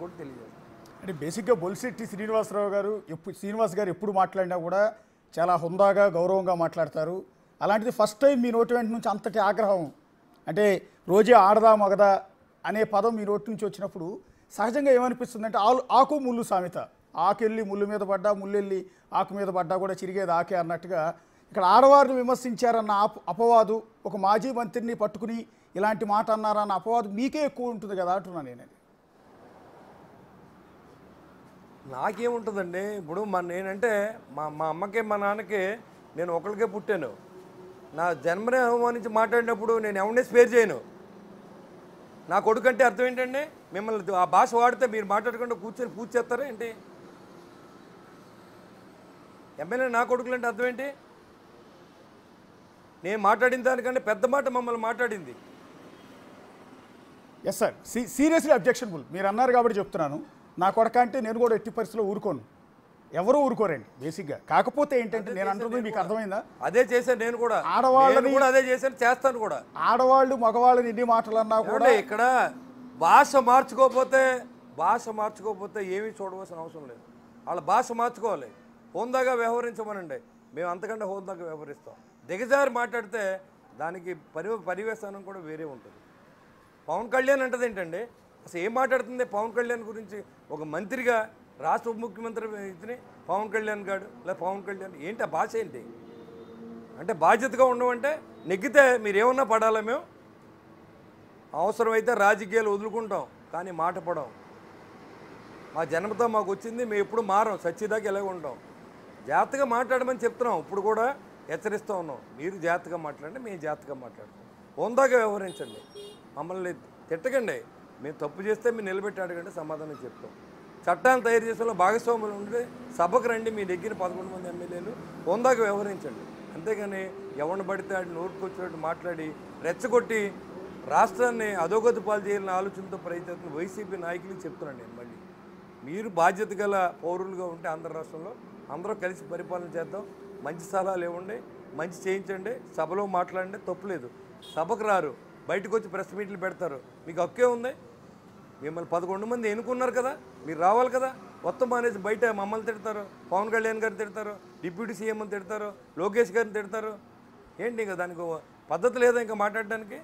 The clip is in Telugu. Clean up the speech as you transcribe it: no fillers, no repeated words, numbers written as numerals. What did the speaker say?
కూడా తెలియజేస్తాను. అంటే బేసిక్గా బొలిశెట్టి శ్రీనివాస్ గారు ఎప్పుడు మాట్లాడినా కూడా చాలా హుందాగా గౌరవంగా మాట్లాడతారు. అలాంటిది ఫస్ట్ టైం మీ నోటి వెంట నుంచి అంతటి ఆగ్రహం, అంటే రోజే ఆడదా మగదా అనే పదం మీ నోటి నుంచి వచ్చినప్పుడు సహజంగా ఏమనిపిస్తుంది అంటే ఆకు ముళ్ళు సామెత, ఆకెళ్ళి ముళ్ళు మీద పడ్డా ముళ్ళెళ్ళి ఆకు మీద పడ్డా కూడా చిరిగేది ఆకే అన్నట్టుగా ఇక్కడ ఆడవారిని విమర్శించారన్న అపవాదు, ఒక మాజీ మంత్రిని పట్టుకుని ఇలాంటి మాట అన్నారన్న అపవాదు మీకే ఎక్కువ ఉంటుంది కదా అంటున్నాను నేను. నాకేముంటుందండి, ఇప్పుడు నేనంటే మా అమ్మకే మా నాన్నకే నేను ఒకరికే పుట్టాను. నా జన్మనే అవమానించి మాట్లాడినప్పుడు నేను ఎవరినే స్పేర్ చేయను. నా కొడుకు అంటే అర్థం ఏంటండి? మిమ్మల్ని ఆ భాష వాడితే మీరు మాట్లాడకుండా కూర్చొని పూజ చేస్తారా ఏంటి? ఎమ్మెల్యే నా కొడుకులు అంటే అర్థం ఏంటి? నేను మాట్లాడిన దానికంటే పెద్ద మాట మమ్మల్ని మాట్లాడింది. Yes sir, seriously objectionable. మీరు అన్నారు కాబట్టి చెప్తున్నాను. నా కొడక అంటే నేను కూడా ఎట్టి పరిస్థితిలో ఊరుకోను, ఎవరూ ఊరుకోరండి బేసిక్గా. కాకపోతే ఏంటంటే నేను అంటుంది మీకు అర్థమైందా? అదే చేశాను నేను కూడా, ఆడవాళ్ళని కూడా అదే చేశాను, చేస్తాను కూడా. ఆడవాళ్ళు మగవాళ్ళని ఎన్ని మాటలు అన్నా కూడా ఇక్కడ భాష మార్చుకోకపోతే ఏమీ చూడవలసిన అవసరం లేదు. వాళ్ళ భాష మార్చుకోవాలి, హోందాగా వ్యవహరించమనండి. మేము అంతకంటే హోందాగా వ్యవహరిస్తాం. దిగజారి మాట్లాడితే దానికి పరివేశానం కూడా వేరే ఉంటుంది. పవన్ కళ్యాణ్ అంటది ఏంటండి? అసలు ఏం మాట్లాడుతుంది పవన్ కళ్యాణ్ గురించి? ఒక మంత్రిగా, రాష్ట్ర ఉప ముఖ్యమంత్రి ఇతని పవన్ కళ్యాణ్ గారు లేదా పవన్ కళ్యాణ్ ఏంటి ఆ భాష ఏంటి? అంటే బాధ్యతగా ఉండమంటే నెగ్గితే మీరేమన్నా పడాలా? మేము అవసరమైతే రాజకీయాలు వదులుకుంటాం, కానీ మాట పడం. మా జన్మతో మాకు వచ్చింది, మేము ఎప్పుడు మారం, సచ్చిదాకా ఎలాగ ఉంటాం. జాగ్రత్తగా మాట్లాడమని చెప్తున్నాం, ఇప్పుడు కూడా హెచ్చరిస్తూ ఉన్నాం. మీరు జాగ్రత్తగా మాట్లాడండి, మేము జాగ్రత్తగా మాట్లాడతాం. హోందాగా వ్యవహరించండి, మమ్మల్ని తిట్టకండి. మేము తప్పు చేస్తే మీరు నిలబెట్టి అడగండి, సమాధానం చెప్తాం. చట్టాన్ని తయారు చేసేలో భాగస్వాములు ఉంటే సభకు రండి, మీ దగ్గర 11 మంది ఎమ్మెల్యేలు, హోందాగా వ్యవహరించండి. అంతేగాని ఎవరిని పడితే ఆడి నోరుకొచ్చినట్టు మాట్లాడి రెచ్చగొట్టి రాష్ట్రాన్ని అధోగతి పాలు చేయాలని ఆలోచనతో ప్రయత్నం వైసీపీ నాయకులకు చెప్తున్నాను నేను. మళ్ళీ మీరు బాధ్యత గల పౌరులుగా ఉంటే ఆంధ్ర రాష్ట్రంలో అందరూ కలిసి పరిపాలన చేద్దాం. మంచి సలహాలు ఇవ్వండి, మంచి చేయించండి, సభలో మాట్లాడండి, తప్పులేదు. సభకు రారు, బయటకు వచ్చి ప్రెస్ మీట్లు పెడతారు, మీకు హక్కే ఉంది. మిమ్మల్ని 11 మంది ఎన్నుకున్నారు కదా, మీరు రావాలి కదా. మొత్తం అనేది బయట మమ్మల్ని తిడతారు, పవన్ కళ్యాణ్ గారిని తిడతారు, డిప్యూటీ సీఎం అని తిడతారు, లోకేష్ గారిని తిడతారు. ఏంటి ఇంకా దానికి పద్ధతి లేదా ఇంకా మాట్లాడడానికి?